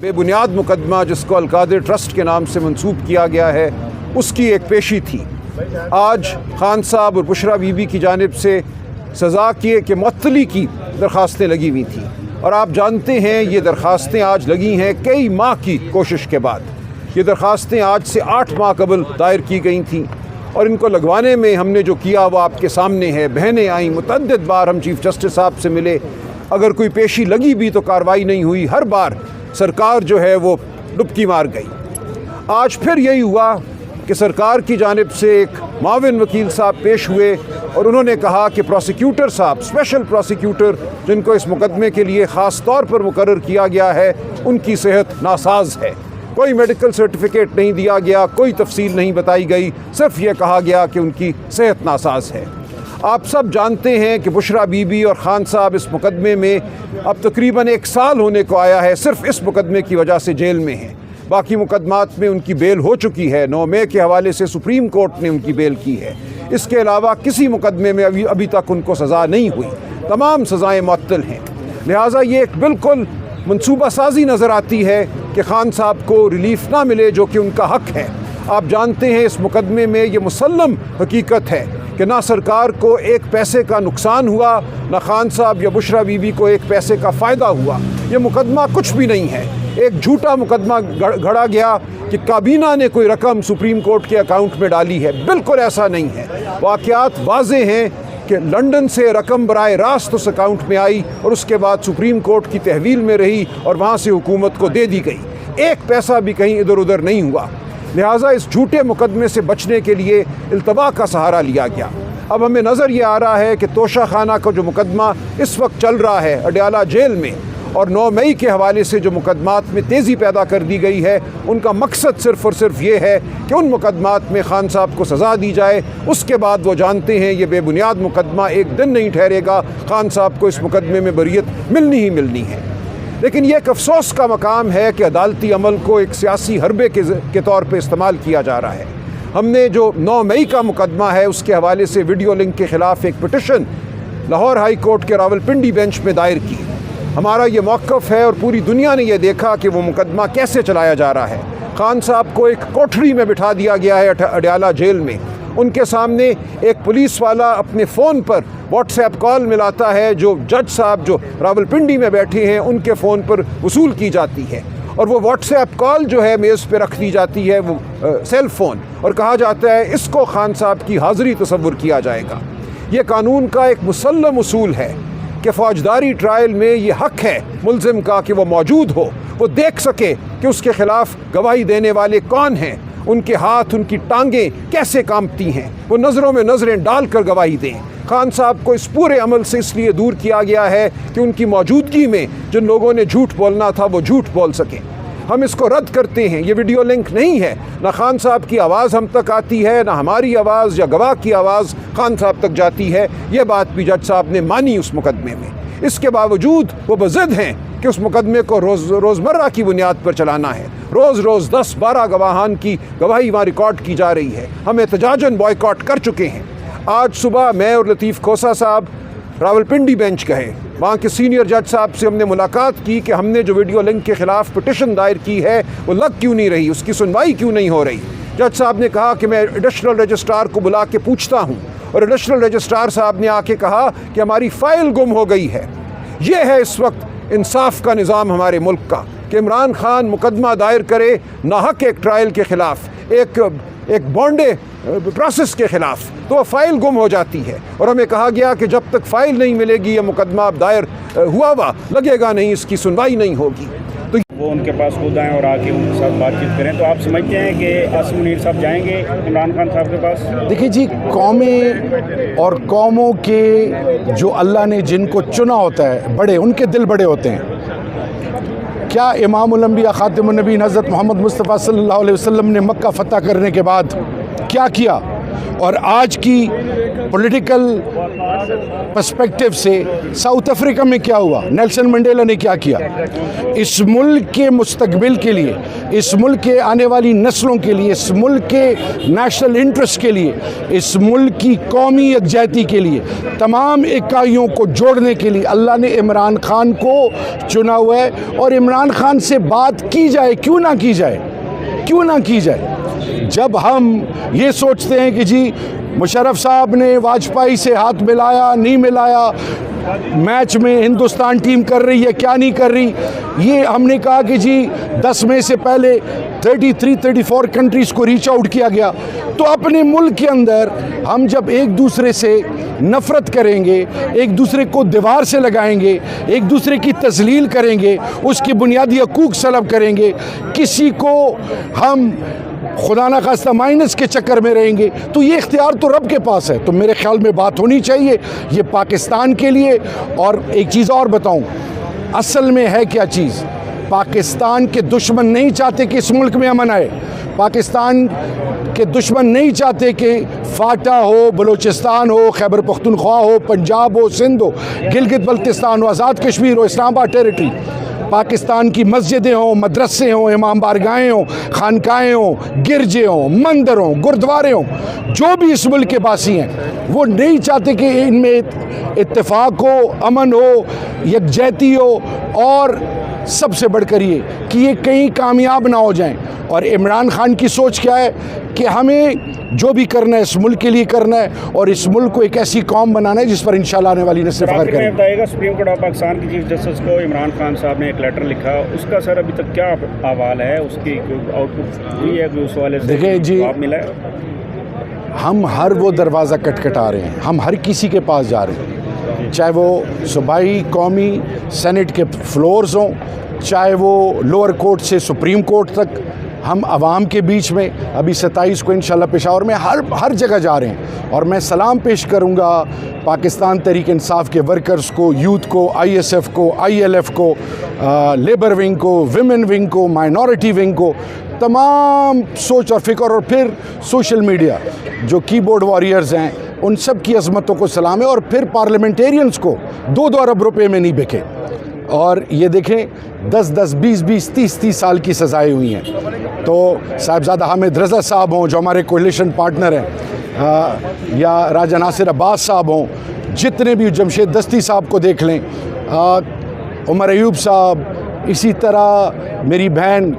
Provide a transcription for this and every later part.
बेबुनियाद मुकदमा जिसको अलकादिर ट्रस्ट के नाम से मंसूब किया गया है, उसकी एक पेशी थी। आज खान साहब और बुशरा बीबी की जानिब से सज़ा की मुअत्तली की दरख्वास्तें लगी हुई थी, और आप जानते हैं ये दरख्वास्तें आज लगी हैं कई माह की कोशिश के बाद। ये दरख्वास्तें आज से 8 माह कबल दायर की गई थीं, और इनको लगवाने में हमने जो किया वो आपके सामने है। बहनें आईं, मुतअद्दिद बार हम चीफ जस्टिस साहब से मिले, अगर कोई पेशी लगी भी तो कार्रवाई नहीं हुई। हर बार सरकार जो है वो डुबकी मार गई। आज फिर यही हुआ कि सरकार की जानिब से एक माविन वकील साहब पेश हुए और उन्होंने कहा कि प्रोसिक्यूटर साहब, स्पेशल प्रोसिक्यूटर जिनको इस मुकदमे के लिए ख़ास तौर पर मुकर्रर किया गया है, उनकी सेहत नासाज है। कोई मेडिकल सर्टिफिकेट नहीं दिया गया, कोई तफसील नहीं बताई गई, सिर्फ ये कहा गया कि उनकी सेहत नासाज है। आप सब जानते हैं कि बुशरा बीबी और खान साहब इस मुकदमे में अब तकरीबन 1 साल होने को आया है, सिर्फ इस मुकदमे की वजह से जेल में हैं। बाकी मुकदमात में उनकी बेल हो चुकी है, 9 मई के हवाले से सुप्रीम कोर्ट ने उनकी बेल की है। इसके अलावा किसी मुकदमे में अभी तक उनको सज़ा नहीं हुई, तमाम सज़ाएँ मुअत्तल हैं। लिहाजा ये एक बिल्कुल मनसूबा साजी नज़र आती है कि खान साहब को रिलीफ ना मिले, जो कि उनका हक़ है। आप जानते हैं इस मुकदमे में ये मुसल्लम हकीकत है कि ना सरकार को एक पैसे का नुकसान हुआ, ना खान साहब या बुशरा बीबी को एक पैसे का फ़ायदा हुआ। ये मुकदमा कुछ भी नहीं है। एक झूठा मुकदमा गढ़ा गया कि काबीना ने कोई रकम सुप्रीम कोर्ट के अकाउंट में डाली है, बिल्कुल ऐसा नहीं है। वाक़यात वाज़े हैं कि लंदन से रकम बराए रास्त उस अकाउंट में आई और उसके बाद सुप्रीम कोर्ट की तहवील में रही और वहाँ से हुकूमत को दे दी गई। एक पैसा भी कहीं इधर उधर नहीं हुआ। लिहाजा इस झूठे मुकदमे से बचने के लिए इल्तवा का सहारा लिया गया। अब हमें नज़र ये आ रहा है कि तोशा खाना का जो मुकदमा इस वक्त चल रहा है अडयाला जेल में, और 9 मई के हवाले से जो मुकदमात में तेज़ी पैदा कर दी गई है, उनका मकसद सिर्फ़ और सिर्फ ये है कि उन मुकदमात में खान साहब को सज़ा दी जाए। उसके बाद वो जानते हैं ये बेबुनियाद मुकदमा एक दिन नहीं ठहरेगा, खान साहब को इस मुकदमे में बरियत मिलनी ही मिलनी है। लेकिन यह एक अफसोस का मकाम है कि अदालती अमल को एक सियासी हरबे के तौर पर इस्तेमाल किया जा रहा है। हमने जो 9 मई का मुकदमा है उसके हवाले से वीडियो लिंक के ख़िलाफ़ एक पिटिशन लाहौर हाई कोर्ट के रावलपिंडी बेंच में दायर की। हमारा ये मौक़िफ़ है और पूरी दुनिया ने यह देखा कि वो मुकदमा कैसे चलाया जा रहा है। खान साहब को एक कोठरी में बिठा दिया गया है अडयाला जेल में। उनके सामने एक पुलिस वाला अपने फ़ोन पर व्हाट्सएप कॉल मिलाता है जो जज साहब जो रावलपिंडी में बैठे हैं उनके फ़ोन पर वसूल की जाती है, और वो व्हाट्सएप कॉल जो है मेज़ पे रख दी जाती है, वो सेल फ़ोन, और कहा जाता है इसको खान साहब की हाज़िरी तसव्वुर किया जाएगा। ये कानून का एक मुसल्लम उसूल है कि फ़ौजदारी ट्रायल में ये हक़ है मुल्ज़िम का कि वो मौजूद हो, वो देख सके कि उसके ख़िलाफ़ गवाही देने वाले कौन हैं, उनके हाथ उनकी टांगें कैसे कांपती हैं, वो नज़रों में नज़रें डाल कर गवाही दें। खान साहब को इस पूरे अमल से इसलिए दूर किया गया है कि उनकी मौजूदगी में जिन लोगों ने झूठ बोलना था वो झूठ बोल सकें। हम इसको रद्द करते हैं। ये वीडियो लिंक नहीं है, ना खान साहब की आवाज़ हम तक आती है, ना हमारी आवाज़ या गवाह की आवाज़ खान साहब तक जाती है। ये बात भी जज साहब ने मानी उस मुकदमे में। इसके बावजूद वो बज़िद हैं कि उस मुकदमे को रोज़मर्रा की बुनियाद पर चलाना है। रोज़ 10-12 गवाहान की गवाही वहाँ रिकॉर्ड की जा रही है। हम एहतजाजन बॉयकॉट कर चुके हैं। आज सुबह मैं और लतीफ़ खोसा साहब रावलपिंडी बेंच गए, वहाँ के सीनियर जज साहब से हमने मुलाकात की कि हमने जो वीडियो लिंक के ख़िलाफ़ पिटिशन दायर की है वो लग क्यों नहीं रही, उसकी सुनवाई क्यों नहीं हो रही। जज साहब ने कहा कि मैं एडिशनल रजिस्ट्रार को बुला के पूछता हूँ, और एडिशनल रजिस्ट्रार साहब ने आके कहा कि हमारी फ़ाइल गुम हो गई है। ये है इस वक्त इंसाफ का निज़ाम हमारे मुल्क का कि इमरान खान मुकदमा दायर करे नाहक एक ट्रायल के ख़िलाफ़, एक बॉन्डे प्रोसेस के ख़िलाफ़, तो वह फ़ाइल गुम हो जाती है। और हमें कहा गया कि जब तक फ़ाइल नहीं मिलेगी, यह मुकदमा दायर हुआ लगेगा नहीं, इसकी सुनवाई नहीं होगी। तो वो उनके पास खुद आएँ और आके उनके साथ बातचीत करें। तो आप समझते हैं कि आसिम मुनीर साहब जाएंगे इमरान खान साहब के पास? देखिए जी, कौमें और कौमों के जो अल्लाह ने जिनको चुना होता है बड़े, उनके दिल बड़े होते हैं। क्या इमामुल अंबिया खातिमुन नबीय्यीन हज़रत मोहम्मद मुस्तफ़ा सल्लल्लाहु अलैहि वसल्लम ने मक्का फ़तह करने के बाद क्या किया? اور آج کی پولیٹیکل پرسپیکٹو سے ساؤتھ افریقہ میں کیا ہوا، نیلسن منڈیلا نے کیا کیا، اس ملک کے مستقبل کے لیے، اس ملک کے آنے والی نسلوں کے لیے، اس ملک کے نیشنل انٹرسٹ کے لیے، اس ملک کی قومی یکجہتی کے لیے، تمام اکائیوں کو جوڑنے کے لیے اللہ نے عمران خان کو چنا ہوا ہے۔ اور عمران خان سے بات کی جائے، کیوں نہ کی جائے، کیوں نہ کی جائے۔ جب ہم یہ سوچتے ہیں کہ جی مشرف صاحب نے واجپئی سے ہاتھ ملایا نہیں ملایا، میچ میں ہندوستان ٹیم کر رہی ہے کیا نہیں کر رہی، یہ ہم نے کہا کہ جی 10 مئی سے پہلے 34 کنٹریز کو ریچ آؤٹ کیا گیا۔ تو اپنے ملک کے اندر ہم جب ایک دوسرے سے نفرت کریں گے، ایک دوسرے کو دیوار سے لگائیں گے، ایک دوسرے کی تذلیل کریں گے، اس کی بنیادی حقوق سلب کریں گے، کسی کو ہم خدا نہ خواستہ مائنس کے چکر میں رہیں گے، تو یہ اختیار تو رب کے پاس ہے۔ تو میرے خیال میں بات ہونی چاہیے یہ پاکستان کے لیے۔ اور ایک چیز اور بتاؤں، اصل میں ہے کیا چیز، پاکستان کے دشمن نہیں چاہتے کہ اس ملک میں امن آئے، پاکستان کے دشمن نہیں چاہتے کہ فاٹا ہو، بلوچستان ہو، خیبر پختونخوا ہو، پنجاب ہو، سندھ ہو، گلگت بلتستان ہو، آزاد کشمیر ہو، اسلام آباد ٹیریٹری، پاکستان کی مسجدیں ہوں، مدرسے ہوں، امام بارگاہیں ہوں، خانقاہیں ہوں، گرجے ہوں، مندر ہوں، گردوارے ہوں، جو بھی اس ملک کے باسی ہیں وہ نہیں چاہتے کہ ان میں اتفاق ہو، امن ہو، یکجہتی ہو، اور سب سے بڑھ کر یہ کہ یہ کہیں کامیاب نہ ہو جائیں۔ اور عمران خان کی سوچ کیا ہے کہ ہمیں جو بھی کرنا ہے اس ملک کے لیے کرنا ہے، اور اس ملک کو ایک ایسی قوم بنانا ہے جس پر انشاءاللہ آنے والی نسل فخر کرے۔ بتائیے گا، سپریم کورٹ آف پاکستان کی چیف جسٹس کو عمران خان صاحب نے ایک لیٹر لکھا، اس کا سر ابھی تک کیا احوال ہے، اس کی آؤٹ پٹ ہوئی ہے کوئی اس والے سے دیکھیں جی، جواب ملا ہے؟ ہم ہر وہ دروازہ کٹکھٹا رہے ہیں، ہم ہر کسی کے پاس جا رہے ہیں، چاہے وہ صوبائی قومی سینٹ کے فلورز ہوں، چاہے وہ لوور کورٹ سے سپریم کورٹ تک، ہم عوام کے بیچ میں ابھی 27 کو انشاءاللہ پشاور میں ہر جگہ جا رہے ہیں۔ اور میں سلام پیش کروں گا پاکستان تحریک انصاف کے ورکرز کو، یوتھ کو، آئی ایس ایف کو، آئی ایل ایف کو، لیبر ونگ کو، ویمن ونگ کو، مائنورٹی ونگ کو، تمام سوچ اور فکر، اور پھر سوشل میڈیا جو کی بورڈ واریئرز ہیں ان سب کی عظمتوں کو سلام ہے۔ اور پھر پارلیمنٹیرینز کو 2 ارب روپے میں نہیں بکے، اور یہ دیکھیں 10 20 30 سال کی سزائیں ہوئی ہیں۔ تو صاحبزادہ حامد رضا صاحب ہوں جو ہمارے کولیشن پارٹنر ہیں، یا راجہ ناصر عباس صاحب ہوں، جتنے بھی، جمشید دستی صاحب کو دیکھ لیں، عمر ایوب صاحب، اسی طرح میری بہن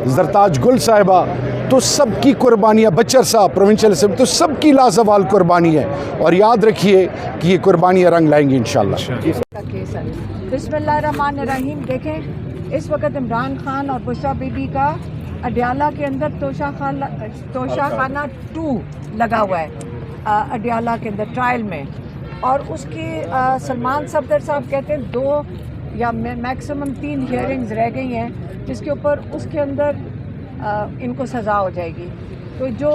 زرتاج گل صاحبہ، تو سب کی قربانیاں، بچر صاحب پروونشل اسمبلی، تو سب کی لازوال قربانی ہے، اور یاد رکھیے کہ یہ قربانیاں رنگ لائیں گی انشاءاللہ۔ بسم اللہ الرحمن الرحیم۔ دیکھیں اس وقت عمران خان اور بشرا بی بی کا اڈیالہ کے اندر توشہ خانہ 2 لگا ہوا ہے اڈیالہ کے اندر ٹرائل میں، اور اس کی سلمان صفدر صاحب کہتے ہیں 2 یا میکسیمم 3 ہیئرنگز رہ گئی ہیں جس کے اوپر اس کے اندر ان کو سزا ہو جائے گی۔ تو جو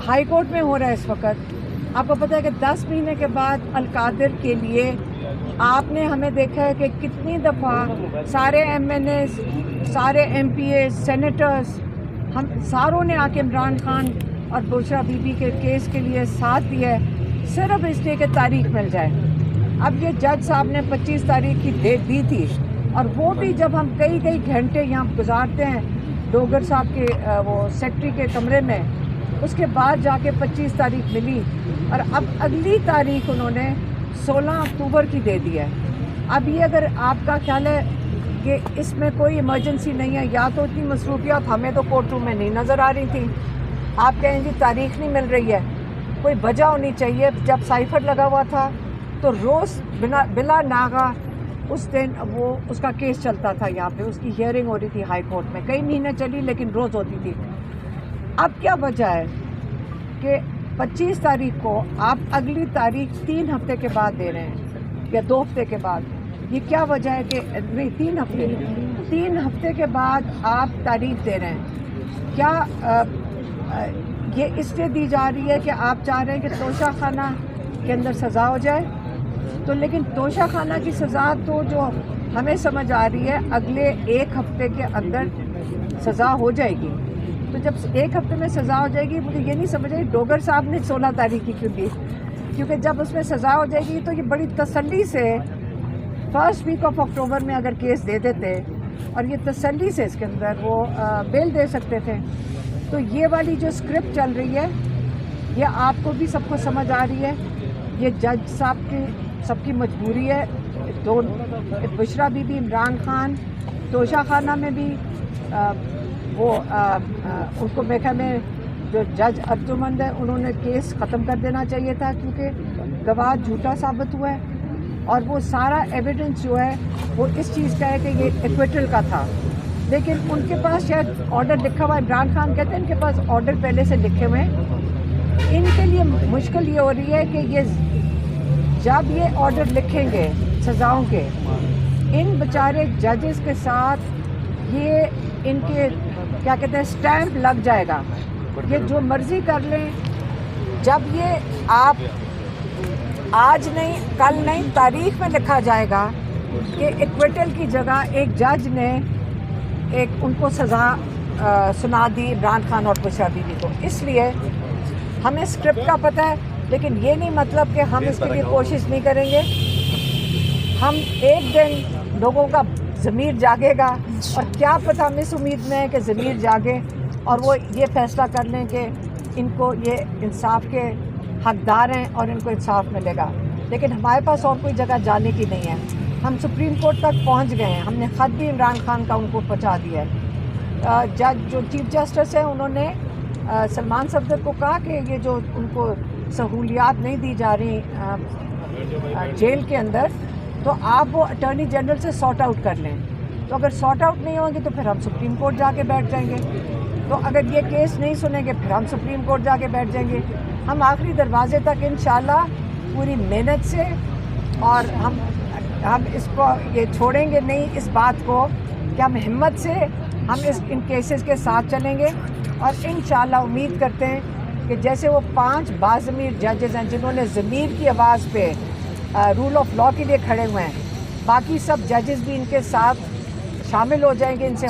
ہائی کورٹ میں ہو رہا ہے اس وقت، آپ کو پتہ ہے کہ 10 مہینے کے بعد القادر کے لیے آپ نے ہمیں دیکھا ہے کہ کتنی دفعہ سارے ایم این ایز، سارے ایم پی اے، سینیٹرز، ہم ساروں نے آ کے عمران خان اور بشرا بی بی کے کیس کے لیے ساتھ دیا ہے، صرف اس لیے کہ تاریخ مل جائے۔ اب یہ جج صاحب نے 25 تاریخ کی ڈیٹ دی تھی، اور وہ بھی جب ہم کئی گھنٹے یہاں گزارتے ہیں ڈوگر صاحب کے وہ سیکٹری کے کمرے میں، اس کے بعد جا کے 25 تاریخ ملی، اور اب اگلی تاریخ انہوں نے 16 اکتوبر کی دے دی ہے۔ اب یہ اگر آپ کا خیال ہے کہ اس میں کوئی ایمرجنسی نہیں ہے، یا تو اتنی مصروفیات ہمیں تو کورٹ روم میں نہیں نظر آ رہی تھی، آپ کہیں جی تاریخ نہیں مل رہی ہے، کوئی وجہ ہونی چاہیے۔ جب سائفر لگا ہوا تھا تو روز بلا ناغہ اس دن وہ اس کا کیس چلتا تھا، یہاں پہ اس کی ہیئرنگ ہو رہی تھی ہائی کورٹ میں، کئی مہینے چلی لیکن روز ہوتی تھی۔ اب کیا وجہ ہے کہ 25 تاریخ کو آپ اگلی تاریخ 3 ہفتے کے بعد دے رہے ہیں یا 2 ہفتے کے بعد؟ یہ کیا وجہ ہے کہ نہیں 3 ہفتے کے بعد آپ تاریخ دے رہے ہیں؟ کیا یہ اس لیے دی جا رہی ہے کہ آپ چاہ رہے ہیں کہ توشہ خانہ کے اندر سزا ہو جائے؟ تو لیکن توشہ خانہ کی سزا تو جو ہمیں سمجھ آ رہی ہے اگلے 1 ہفتے کے اندر سزا ہو جائے گی، तो जब एक हफ्ते में सज़ा हो जाएगी, मुझे ये नहीं समझ आई डोगर साहब ने 16 तारीख की क्यों दी, क्योंकि जब उसमें सज़ा हो जाएगी तो ये बड़ी तसल्ली से फर्स्ट वीक ऑफ अक्टूबर में अगर केस दे देते और ये तसल्ली से इसके अंदर वो बेल दे सकते थे। तो ये वाली जो स्क्रिप्ट चल रही है ये आपको भी सबको समझ आ रही है, ये जज साहब की सबकी मजबूरी है। बुशरा बीबी, इमरान खान, तोशा खाना में भी उनको मेखा में जो जज अर्जुमंद है उन्होंने केस ख़त्म कर देना चाहिए था, क्योंकि गवाह झूठा साबित हुआ है और वो सारा एविडेंस जो है वो इस चीज़ का है कि ये एक्विटल का था। लेकिन उनके पास शायद ऑर्डर लिखा हुआ है, इमरान खान कहते हैं इनके पास ऑर्डर पहले से लिखे हुए हैं। इनके लिए मुश्किल ये हो रही है कि ये जब ये ऑर्डर लिखेंगे सज़ाओं के, इन बेचारे जजेस के साथ ये इनके क्या कहते हैं स्टैम्प लग जाएगा, ये जो मर्ज़ी कर लें। जब ये आप आज नहीं कल नहीं तारीख में लिखा जाएगा कि एक्विटल की जगह एक जज ने एक उनको सज़ा सुना दी इमरान खान और बुशरा बीबी को। इसलिए हमें स्क्रिप्ट का पता है, लेकिन ये नहीं मतलब कि हम इसके लिए कोशिश नहीं करेंगे। हम एक दिन लोगों का ज़मीर जागेगा और क्या पता हम इस उम्मीद में है कि ज़मीर जागे और वो ये फ़ैसला कर लें कि इनको ये इंसाफ के हकदार हैं और इनको इंसाफ मिलेगा। लेकिन हमारे पास और कोई जगह जाने की नहीं है। हम सुप्रीम कोर्ट तक पहुंच गए हैं, हमने ख़त भी इमरान खान का उनको पहुंचा दिया है। जज जो चीफ जस्टिस हैं उन्होंने सलमान सफदर को कहा कि ये जो उनको सहूलियात नहीं दी जा रही जेल के अंदर, तो आप वो अटॉर्नी जनरल से सॉर्ट आउट कर लें। तो अगर सॉर्ट आउट नहीं होंगे तो फिर हम सुप्रीम कोर्ट जाके बैठ जाएंगे। तो अगर ये केस नहीं सुनेंगे फिर हम सुप्रीम कोर्ट जाके बैठ जाएंगे। हम आखिरी दरवाजे तक इंशाल्लाह पूरी मेहनत से, और हम इसको ये छोड़ेंगे नहीं इस बात को कि हम हिम्मत से हम इन केसेस के साथ चलेंगे। और इंशाल्लाह उम्मीद करते हैं कि जैसे वो 5 बाज़मीर जजेस हैं जिन्होंने ज़मीर की आवाज़ पे रूल ऑफ लॉ के लिए खड़े हुए हैं, बाकी सब जजेस भी इनके साथ शामिल हो जाएंगे, इनसे